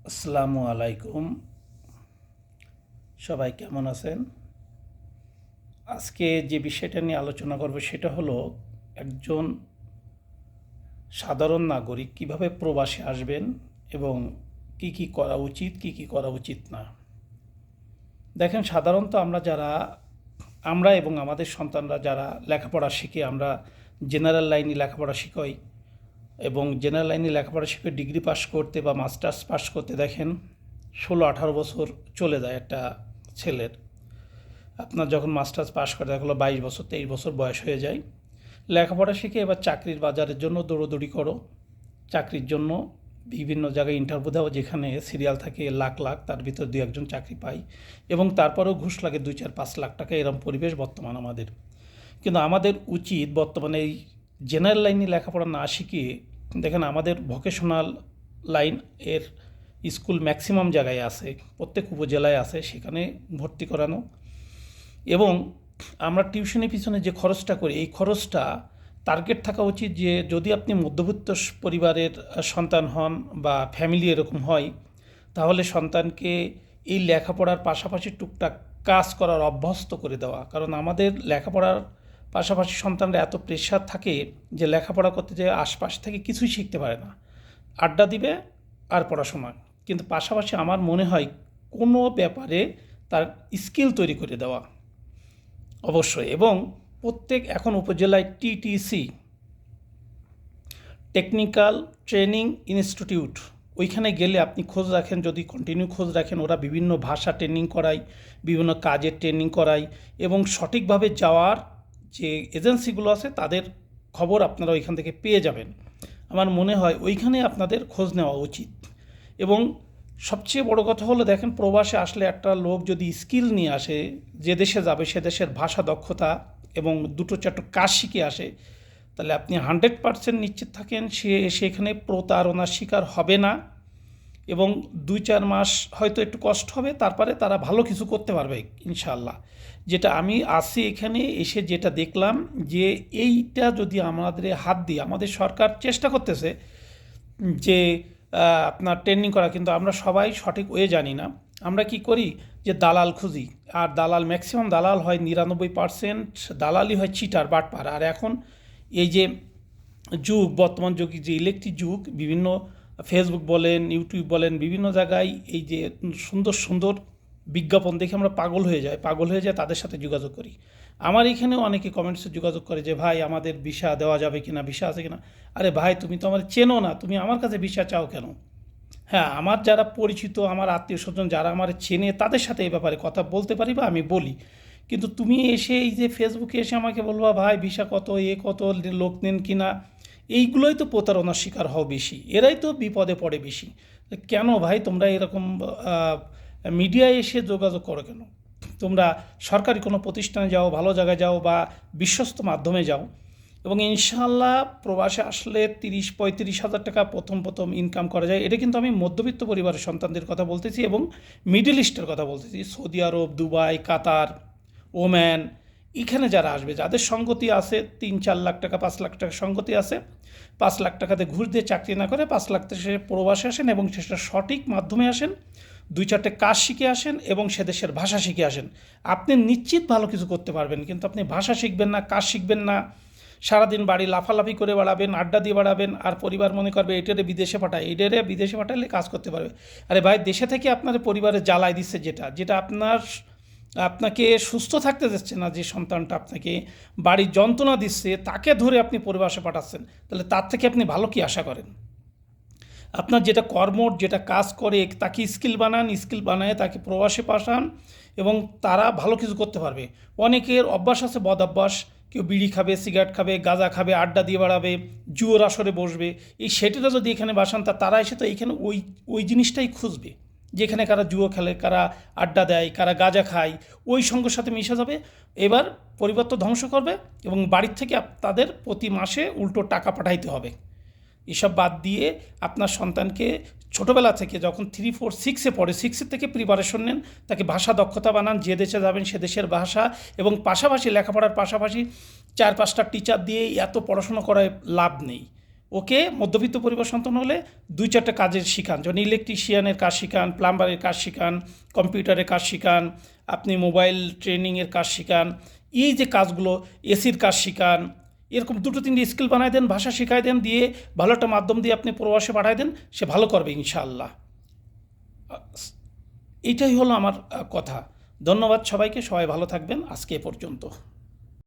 আসসালামু আলাইকুম। সবাই কেমন আছেন? আজকে যে বিষয়টা নিয়ে আলোচনা করব সেটা হলো একজন সাধারণ নাগরিক কিভাবে প্রবাসে আসবেন এবং কি কি করা উচিত, কি কি করা উচিত না। দেখেন, সাধারণত আমরা এবং আমাদের সন্তানরা যারা লেখাপড়া শিখে, আমরা জেনারেল লাইনে লেখাপড়া শিখাই এবং জেনারেল লাইনে লেখাপড়া শিখে ডিগ্রি পাস করতে বা মাস্টার্স পাস করতে দেখেন 16-18 বছর চলে যায় একটা ছেলের। আপনার যখন মাস্টার্স পাস করে দেখা হলো 22 বছর 23 বছর বয়স হয়ে যায়। লেখাপড়া শিখে এবার চাকরির বাজারের জন্য দৌড়োদৌড়ি করো। চাকরির জন্য বিভিন্ন জায়গায় ইন্টারভিউ দাও, যেখানে সিরিয়াল থাকে লাখ লাখ, তার ভিতর দু একজন চাকরি পায় এবং তারপরেও ঘুষ লাগে 2-4-5 লাখ টাকা। এরম পরিবেশ বর্তমান আমাদের। কিন্তু আমাদের উচিত বর্তমানে এই জেনারেল লাইনে লেখাপড়া না শিখিয়ে, দেখেন আমাদের ভোকেশনাল লাইন এর স্কুল ম্যাক্সিমাম জায়গায় আছে, প্রত্যেক উপজেলায় আছে, সেখানে ভর্তি করানো। এবং আমরা টিউশনের পিছনে যে খরচটা করি, এই খরচটা টার্গেট থাকা উচিত যে যদি আপনি মধ্যবিত্ত পরিবারের সন্তান হন বা ফ্যামিলি এরকম হয়, তাহলে সন্তানকে এই লেখাপড়ার পাশাপাশি টুকটাক কাজ করার অভ্যস্ত করে দেওয়া। কারণ আমাদের লেখাপড়ার পাশাপাশি সন্তানরা এত প্রেশার থাকে যে লেখাপড়া করতে যেয়ে আশপাশ থেকে কিছুই শিখতে পারে না, আড্ডা দিবে আর পড়াশোনা। কিন্তু পাশাপাশি আমার মনে হয় কোনো ব্যাপারে তার স্কিল তৈরি করে দেওয়া অবশ্যই। এবং প্রত্যেক এখন উপজেলায় টিটিসি, টেকনিক্যাল ট্রেনিং ইনস্টিটিউট, ওইখানে গেলে আপনি খোঁজ রাখেন, যদি কন্টিনিউ খোঁজ রাখেন, ওরা বিভিন্ন ভাষা ট্রেনিং করায়, বিভিন্ন কাজের ট্রেনিং করায় এবং সঠিকভাবে যাওয়ার যে এজেন্সিগুলো আছে তাদের খবর আপনারা ওইখান থেকে পেয়ে যাবেন। আমার মনে হয় ওইখানে আপনাদের খোঁজ নেওয়া উচিত। এবং সবচেয়ে বড় কথা হলো, দেখেন প্রবাসে আসলে একটা লোক যদি স্কিল নিয়ে আসে, যে দেশে যাবে সে দেশের ভাষা দক্ষতা এবং দুটো চারটো কাজ শিখে আসে, তাহলে আপনি 100% নিশ্চিত থাকেন সে সেখানে প্রতারণার শিকার হবে না। এবং 2-4 মাস হয়তো একটু কষ্ট হবে, তারপরে তারা ভালো কিছু করতে পারবে ইনশাআল্লাহ। যেটা আমি আসি এখানে এসে যেটা দেখলাম, যে এইটা যদি আমাদের হাত দিয়ে, আমাদের সরকার চেষ্টা করতেছে যে আপনার ট্রেনিং করা, কিন্তু আমরা সবাই সঠিক ওয়ে জানি না। আমরা কি করি যে দালাল খুঁজি, আর দালাল ম্যাক্সিমাম দালাল হয় 99% দালালই হয় চিটার বাটপার। আর এখন এই যে যুগ, বর্তমান যুগ, যে ইলেকট্রিক যুগ, বিভিন্ন ফেসবুক বলেন, ইউটিউব বলেন, বিভিন্ন জায়গায় এই যে সুন্দর সুন্দর বিজ্ঞাপন দেখে আমরা পাগল হয়ে যায়, তাদের সাথে যোগাযোগ করি। আমার এখানেও অনেকে কমেন্টসে যোগাযোগ করে যে ভাই আমাদের ভিসা দেওয়া যাবে কিনা, ভিসা আছে কিনা। আরে ভাই, তুমি তো আমার চেনো না, তুমি আমার কাছে ভিসা চাও কেন? হ্যাঁ, আমার যারা পরিচিত, আমার আত্মীয় স্বজন যারা আমার চেনে, তাদের সাথে এই ব্যাপারে কথা বলতে পারি বা আমি বলি। কিন্তু তুমি এসে এই যে ফেসবুকে এসে আমাকে বলবা ভাই ভিসা কত, কত, লোক নেন কিনা, এইগুলোই তো প্রতারণার শিকার হও বেশি, এরাই তো বিপদে পড়ে বেশি। কেন ভাই তোমরা এরকম মিডিয়ায় এসে যোগাযোগ করো কেন? তোমরা সরকারি কোনো প্রতিষ্ঠানে যাও, ভালো জায়গায় যাও বা বিশ্বস্ত মাধ্যমে যাও। এবং ইনশাআল্লাহ প্রবাসে আসলে 30-35 হাজার টাকা প্রথম প্রথম ইনকাম করা যায়। এটা কিন্তু আমি মধ্যবিত্ত পরিবারের সন্তানদের কথা বলতেছি এবং মিডল ইস্টের কথা বলতেছি। সৌদি আরব, দুবাই, কাতার, ওম্যান, এখানে যারা আসবে, যাদের সঙ্গতি আছে 3-4 লাখ টাকা, 5 লাখ টাকা সঙ্গতি আছে, 5 লাখ টাকাতে ঘুষ দিয়ে চাকরি না করে 5 লাখ সে প্রবাসে আসেন এবং সেটা সঠিক মাধ্যমে আসেন, 2-4টে কাজ শিখে আসেন এবং সে দেশের ভাষা শিখে আসেন। আপনি নিশ্চিত ভালো কিছু করতে পারবেন। কিন্তু আপনি ভাষা শিখবেন না, কাজ শিখবেন না, সারাদিন বাড়ি লাফালাফি করে বেড়াবেন, আড্ডা দিয়ে বেড়াবেন, আর পরিবার মনে করবে এটারে বিদেশে পাঠায়, এটারে বিদেশে পাঠালে কাজ করতে পারবে। আরে ভাই, দেশে থেকে আপনার পরিবারে জ্বালাই দিচ্ছে, যেটা আপনাকে সুস্থ থাকতে দিচ্ছে না, যে সন্তানটা আপনাকে বাড়ির যন্ত্রণা দিচ্ছে, তাকে ধরে আপনি পরিবারে পাঠাচ্ছেন, তাহলে তার থেকে আপনি ভালো কি আশা করেন? আপনার যেটা কর্মর, যেটা কাজ করে তাকে স্কিল বানায় তাকে প্রবাসে পাঠান এবং তারা ভালো কিছু করতে পারবে। অনেকের অভ্যাস আছে, বদ অভ্যাস, কেউ বিড়ি খাবে, সিগারেট খাবে, গাঁজা খাবে, আড্ডা দিয়ে বেড়াবে, জুয়োর আসরে বসবে। এই সেটিটা যদি এখানে বাসান, তারা এসে তো এইখানে ওই ওই জিনিসটাই খুঁজবে, যেখানে কারা জুয়ো খেলে, কারা আড্ডা দেয়, কারা গাঁজা খায়, ওই সঙ্গের সাথে মিশে যাবে। এবার পরিবার তো ধ্বংস করবে এবং বাড়ির থেকে তাদের প্রতি মাসে উল্টো টাকা পাঠাইতে হবে। এসব বাদ দিয়ে আপনার সন্তানকে ছোটোবেলা থেকে যখন 3-4-6-এ পড়ে, 6-এর থেকে প্রিপারেশন নেন, তাকে ভাষা দক্ষতা বানান, যে দেশে যাবেন সে দেশের ভাষা, এবং পাশাপাশি লেখাপড়ার পাশাপাশি 4-5টা টিচার দিয়ে এত পড়াশোনা করায় লাভ নেই। ওকে মধ্যবিত্ত পরিবার সন্তান হলে 2-4টা কাজের শিখান, যেমন ইলেকট্রিশিয়ানের কাজ শিখান, প্লাম্বারের কাজ শিখান, কম্পিউটারের কাজ শিখান, আপনি মোবাইল ট্রেনিংয়ের কাজ শিখান, এই যে কাজগুলো, এসির কাজ শিখান, এরকম 2-3 স্কিল বানায় দেন, ভাষা শিখাই দেন, দিয়ে ভালো একটা মাধ্যম দিয়ে আপনি প্রবাসে পাঠায় দেন, সে ভালো করবে ইনশাআল্লাহ। এইটাই হলো আমার কথা। ধন্যবাদ সবাইকে, সবাই ভালো থাকবেন। আজকে এ পর্যন্ত।